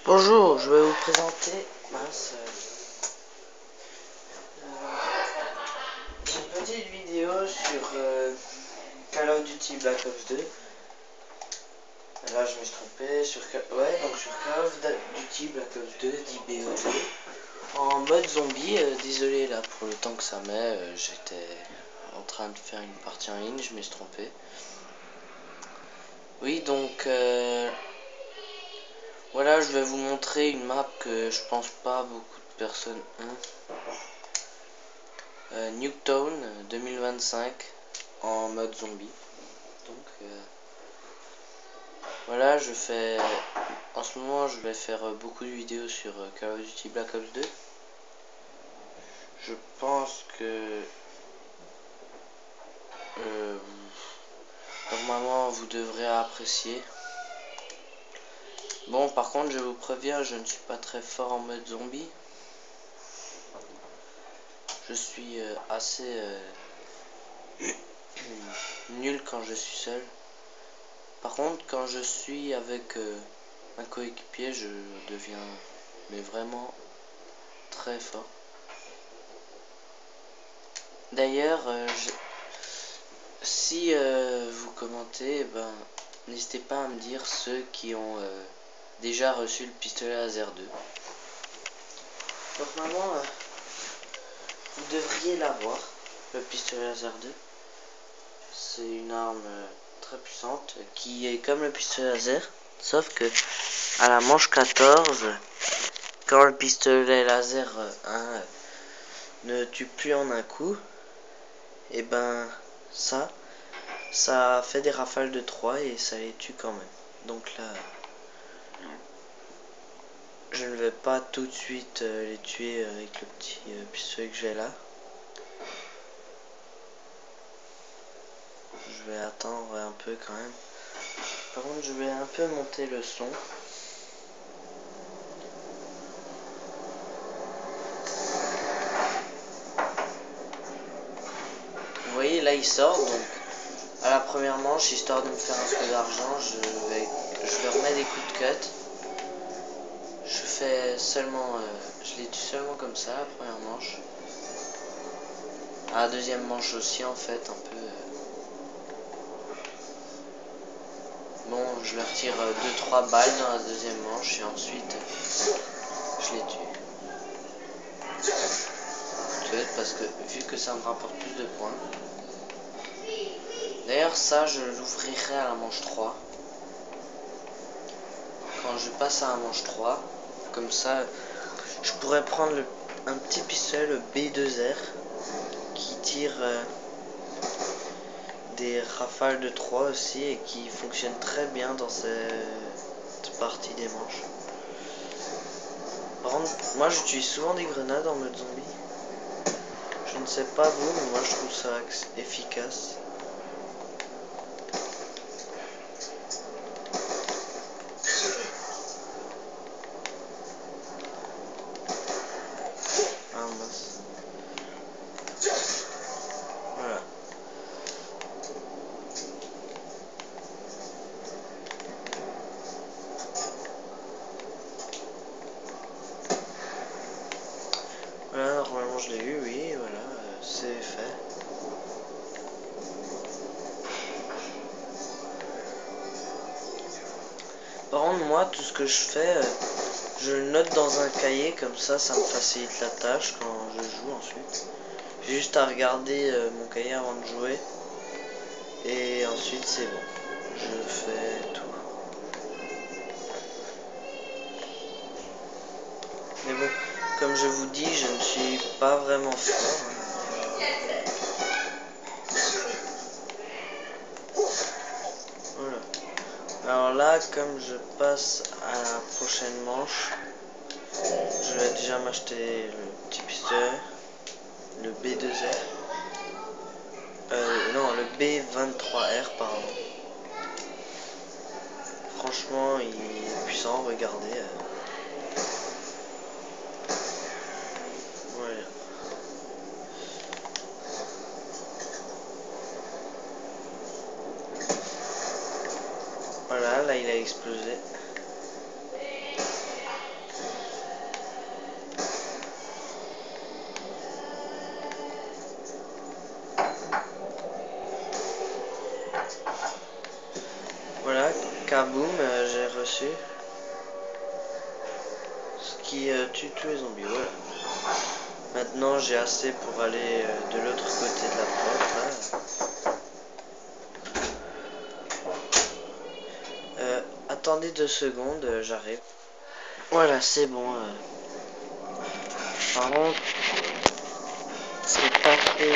Bonjour, je vais vous présenter une petite vidéo sur Call of Duty Black Ops 2. Là je me suis trompé sur sur Call of Duty Black Ops 2 d'IBO2 en mode zombie. Désolé là pour le temps que ça met, j'étais en train de faire une partie en ligne, je me suis trompé. Oui, donc voilà, je vais vous montrer une map que je pense pas beaucoup de personnes ont. Nuketown 2025 en mode zombie. Donc voilà, en ce moment je vais faire beaucoup de vidéos sur Call of Duty Black Ops 2. Je pense que normalement vous devrez apprécier. Bon, par contre je vous préviens, je ne suis pas très fort en mode zombie. Je suis assez nul quand je suis seul. Par contre, quand je suis avec un coéquipier, je deviens vraiment très fort. D'ailleurs, si vous commentez, n'hésitez pas à me dire ceux qui ont déjà reçu le pistolet laser 2. Normalement, vous devriez l'avoir, le pistolet laser 2. C'est une arme très puissante qui est comme le pistolet laser, sauf que à la manche 14, quand le pistolet laser 1 ne tue plus en un coup, et ça fait des rafales de 3 et ça les tue quand même. Donc là, je ne vais pas tout de suite les tuer avec le petit pistolet que j'ai là. Je vais attendre un peu quand même. Par contre, je vais un peu monter le son. Vous voyez, là il sort, donc à la première manche, histoire de me faire un peu d'argent, je vais remettre des coups de cut. Je les tue seulement comme ça, la première manche. À la deuxième manche aussi, en fait, un peu. Bon, je leur tire 2-3 balles dans la deuxième manche et ensuite je les tue. Peut-être parce que vu que ça me rapporte plus de points. D'ailleurs, ça, je l'ouvrirai à la manche 3. Quand je passe à la manche 3, comme ça, je pourrais prendre un petit pistolet, le B2R, qui tire des rafales de 3 aussi et qui fonctionne très bien dans cette partie des manches. Par contre, moi j'utilise souvent des grenades en mode zombie. Je ne sais pas vous, mais moi je trouve ça efficace. Ah mince. Voilà. Voilà, normalement je l'ai eu, oui, voilà, c'est fait. Par contre, moi, tout ce que je fais, je le note dans un cahier, comme ça me facilite la tâche quand je joue ensuite. J'ai juste à regarder mon cahier avant de jouer. Et ensuite, c'est bon. Je fais tout. Mais bon, comme je vous dis, je ne suis pas vraiment fort. Voilà. Alors là, comme je passe à la prochaine manche, je vais déjà m'acheter le petit pistolet, le B2R. Non, le B23R, pardon. Franchement, il est puissant, regardez. Voilà. Voilà, là il a explosé. j'ai reçu ce qui tue tous les zombies. Voilà. Maintenant j'ai assez pour aller de l'autre côté de la porte. Attendez 2 secondes, j'arrive. Voilà, c'est bon. Par contre, c'est pas très...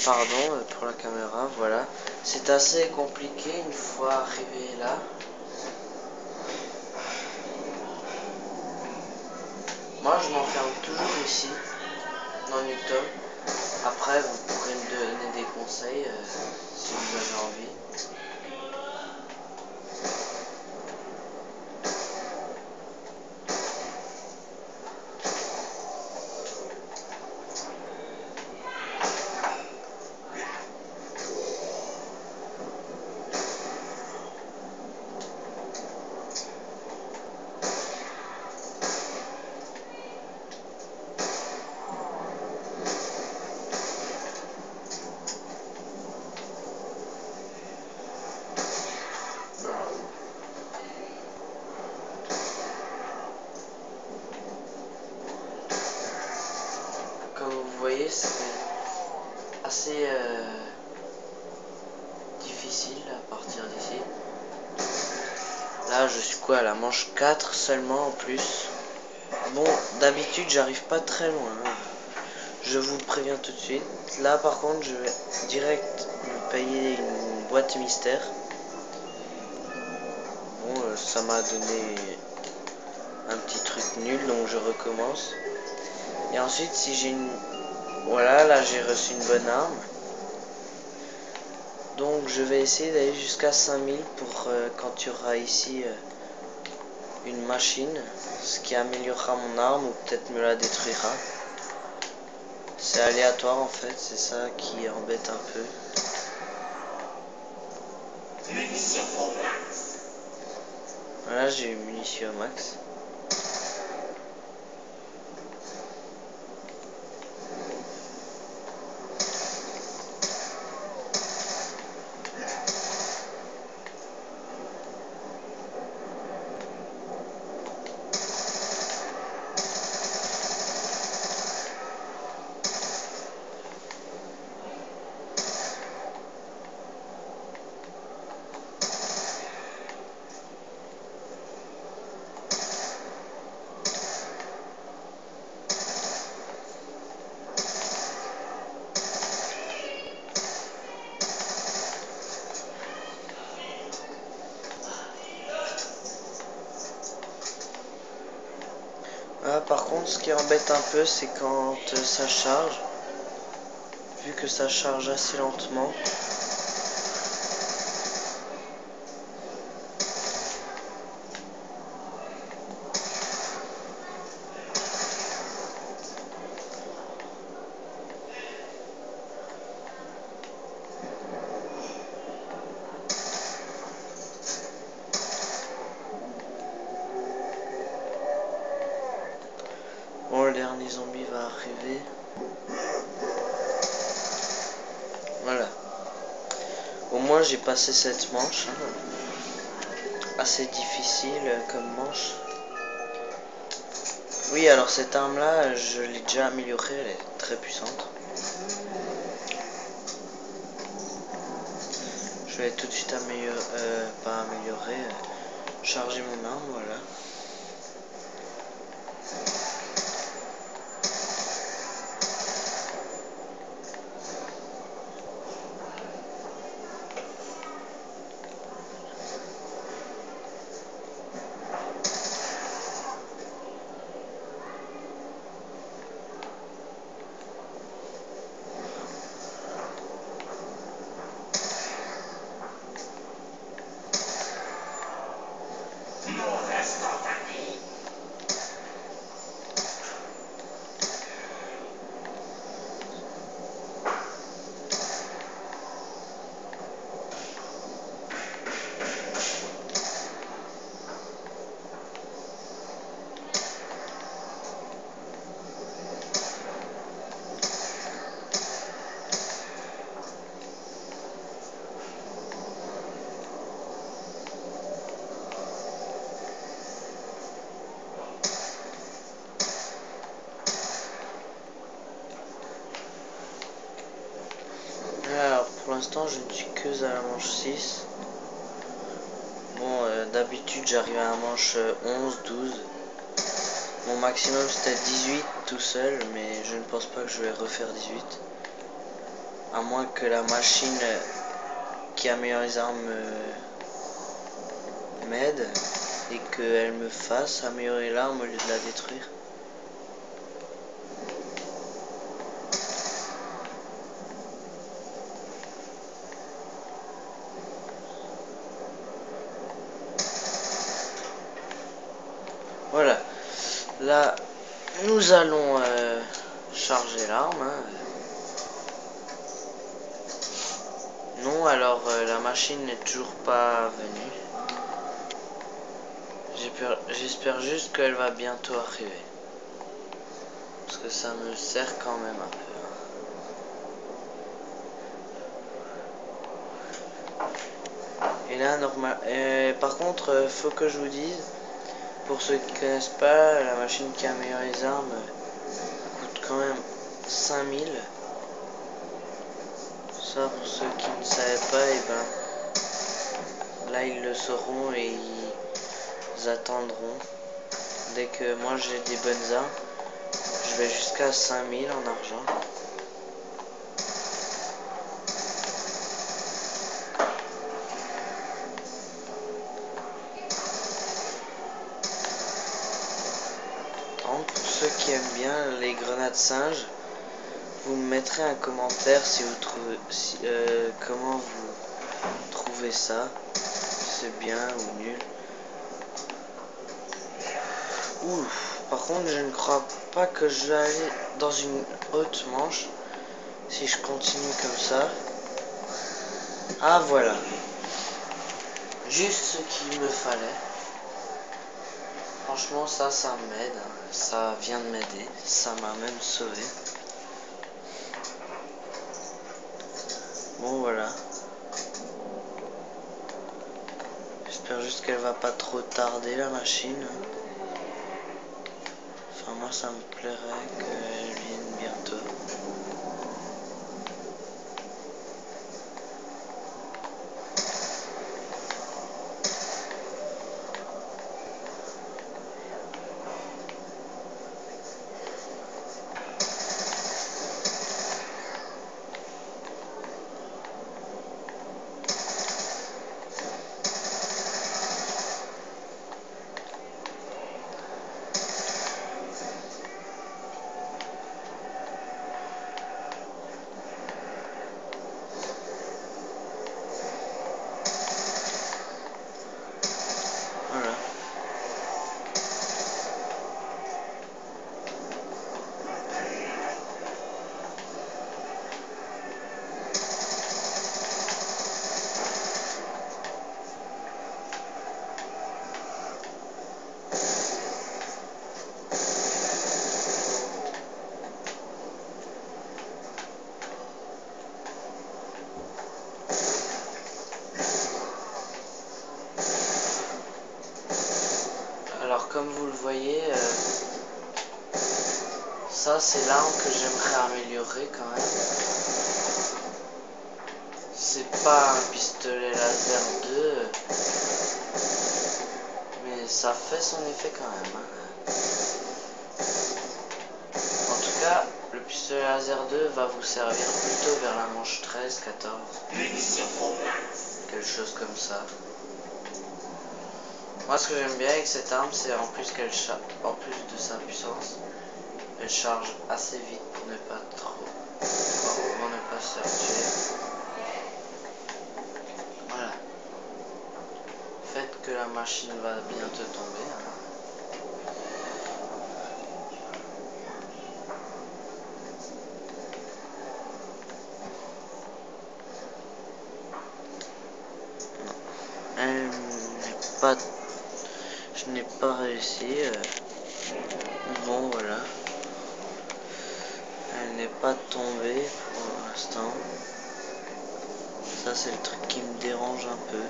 pardon pour la caméra, voilà. C'est assez compliqué une fois arrivé là. Moi, je m'enferme toujours ici, dans Newton. Après, vous pourrez me donner des conseils si vous avez envie. Comme vous voyez, c'est assez difficile à partir d'ici. Là, je suis quoi, à la manche 4 seulement en plus. Bon, d'habitude, j'arrive pas très loin. Je vous préviens tout de suite. Là, par contre, je vais direct me payer une boîte mystère. Bon, ça m'a donné un petit truc nul, donc je recommence. Et ensuite, si j'ai une... Voilà, là, j'ai reçu une bonne arme. Donc, je vais essayer d'aller jusqu'à 5000 pour quand il y aura ici une machine. Ce qui améliorera mon arme ou peut-être me la détruira. C'est aléatoire en fait, c'est ça qui embête un peu. Voilà, j'ai une munition au max. Ah, par contre, ce qui embête un peu, c'est quand ça charge. Vu que ça charge assez lentement. Bon, le dernier zombie va arriver. Voilà. Au moins, j'ai passé cette manche. Assez difficile comme manche. Oui, alors cette arme-là, je l'ai déjà améliorée. Elle est très puissante. Je vais tout de suite pas améliorer, charger mon arme, voilà. l'instant je ne suis que à la manche 6. Bon, d'habitude j'arrive à la manche 11, 12. Mon maximum c'était 18 tout seul, mais je ne pense pas que je vais refaire 18. À moins que la machine qui améliore les armes m'aide et qu'elle me fasse améliorer l'arme au lieu de la détruire. Voilà, là nous allons charger l'arme. Hein. Non, alors la machine n'est toujours pas venue. J'espère juste qu'elle va bientôt arriver. Parce que ça me sert quand même un peu. Et là, normal. Par contre, faut que je vous dise, pour ceux qui connaissent pas, la machine qui améliore les armes coûte quand même 5000. Ça, pour ceux qui ne savaient pas, et ben là ils le sauront et ils attendront. Dès que moi j'ai des bonnes armes, je vais jusqu'à 5000 en argent. Pour ceux qui aiment bien les grenades singes, vous me mettrez un commentaire si vous trouvez comment vous trouvez ça, si c'est bien ou nul. Ouf, par contre je ne crois pas que je vais aller dans une haute manche si je continue comme ça. Ah voilà, juste ce qu'il me fallait. Franchement ça m'aide, hein. Ça vient de m'aider, ça m'a même sauvé. Bon voilà. J'espère juste qu'elle va pas trop tarder la machine. Enfin moi ça me plairait qu'elle vienne bientôt. Voilà. Alors comme vous le voyez, ça c'est l'arme que j'aimerais améliorer quand même. C'est pas un pistolet laser 2, mais ça fait son effet quand même. Hein. En tout cas, le pistolet laser 2 va vous servir plutôt vers la manche 13, 14. Quelque chose comme ça. Moi ce que j'aime bien avec cette arme, c'est en plus qu'elle en plus de sa puissance, elle charge assez vite pour ne pas se faire tuer. Voilà. Faites que la machine va bientôt tomber. Hein. Elle n'est pas... Je n'ai pas réussi. Bon voilà. Elle n'est pas tombée pour l'instant. Ça c'est le truc qui me dérange un peu.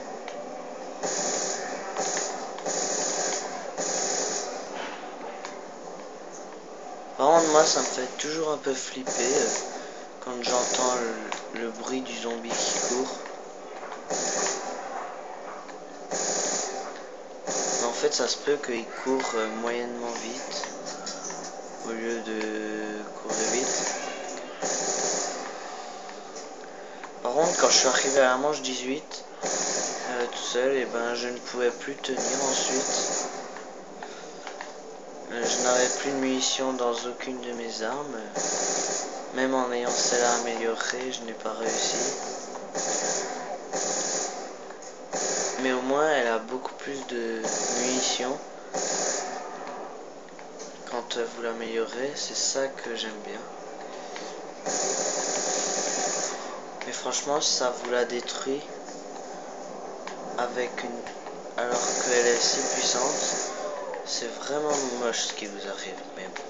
Par contre moi ça me fait toujours un peu flipper quand j'entends le bruit du zombie qui court. Mais en fait, ça se peut qu'il court moyennement vite au lieu de courir vite. Par contre, quand je suis arrivé à la manche 18 tout seul, et ben je ne pouvais plus tenir ensuite. Je n'avais plus de munitions dans aucune de mes armes. Même en ayant celle-là améliorée, je n'ai pas réussi. Mais au moins, elle a beaucoup plus de munitions. Quand vous l'améliorez, c'est ça que j'aime bien. Mais franchement, ça vous la détruit avec une... alors qu'elle est si puissante. C'est vraiment moche ce qui vous arrive. Mais bon,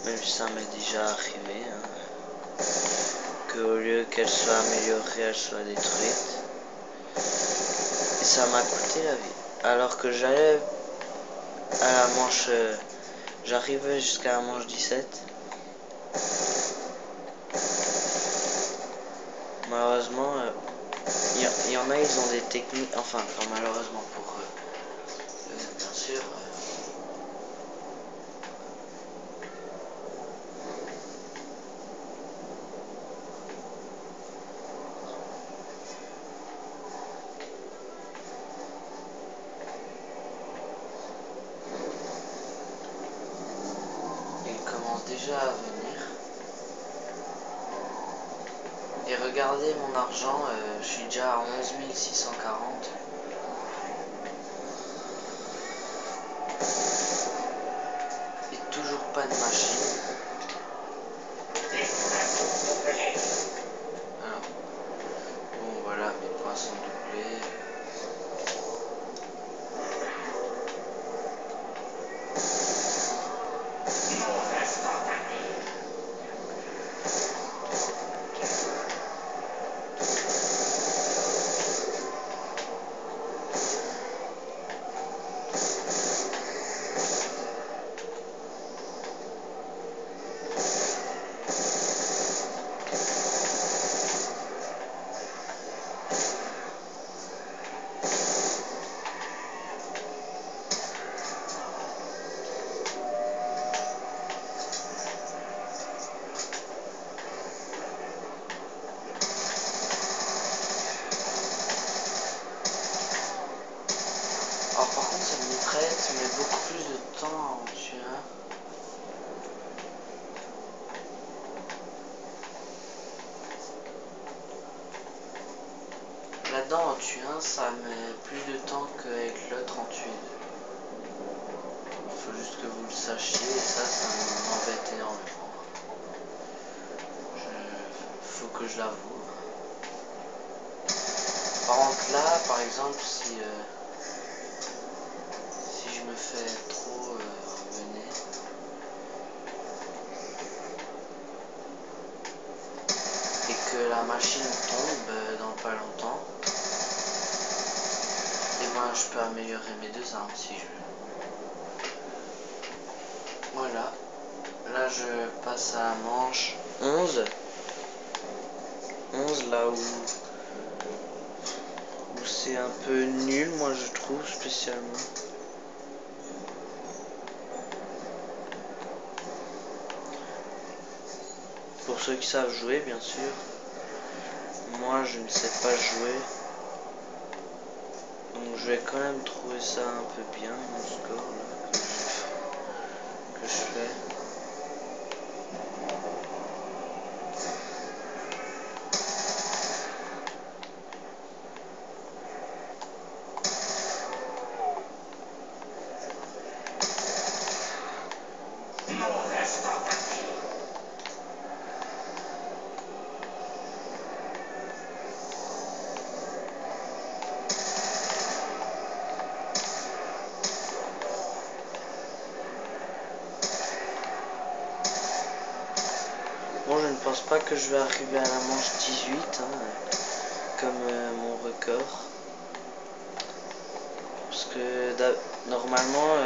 même si ça m'est déjà arrivé. Hein. Qu'au lieu qu'elle soit améliorée, elle soit détruite. Et ça m'a coûté la vie. Alors que j'allais à la manche... j'arrivais jusqu'à la manche 17. Malheureusement, il y en a, ils ont des techniques... Enfin, pas malheureusement pour eux, bien sûr. Ils commencent déjà à venir. Et regardez mon argent, je suis déjà à 11 640. Et toujours pas de machine. Alors, bon voilà, mes points sont doublés. Alors par contre, cette mitraillette met beaucoup plus de temps à en tuer un. Là-dedans, en tuer un, ça met plus de temps qu'avec l'autre en tuer deux. Il faut juste que vous le sachiez, et ça m'embête énormément. Faut que je l'avoue. Par contre là, par exemple, si je me fais trop mener, et que la machine tombe dans pas longtemps, et ben je peux améliorer mes deux armes si je veux. Voilà. Là je passe à la manche 11. 11 là où c'est un peu nul, moi je trouve spécialement. Pour ceux qui savent jouer, bien sûr. Moi je ne sais pas jouer. Donc je vais quand même trouver ça un peu bien, mon score là, que je fais. Bon, je ne pense pas que je vais arriver à la manche 18, hein, comme mon record. Parce que normalement,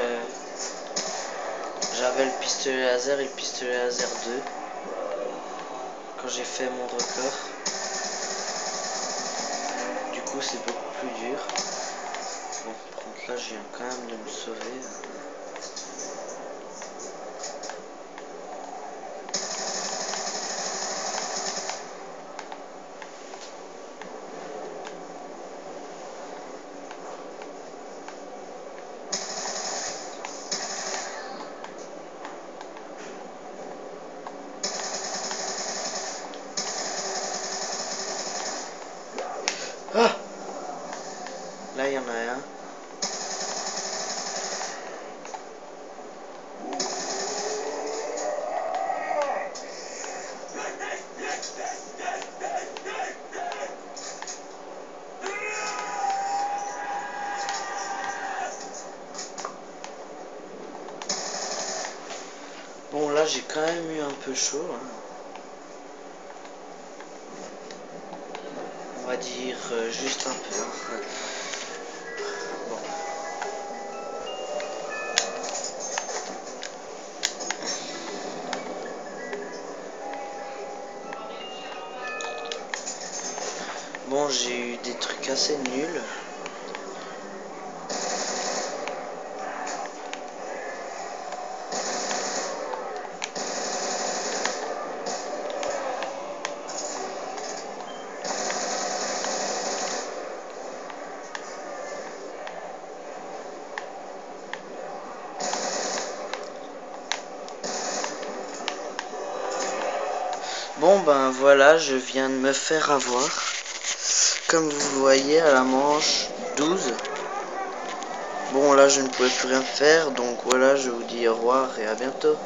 j'avais le pistolet laser et le pistolet laser 2 quand j'ai fait mon record. coup c'est beaucoup plus dur. Bon, par contre là je viens quand même de me sauver. Ah! Là il y en a un. Bon là j'ai quand même eu un peu chaud, hein. On va dire juste un peu, hein. Bon. Bon, j'ai eu des trucs assez nuls. Bon ben voilà, je viens de me faire avoir. Comme vous voyez à la manche 12. Bon là je ne pouvais plus rien faire, donc voilà, je vous dis au revoir et à bientôt.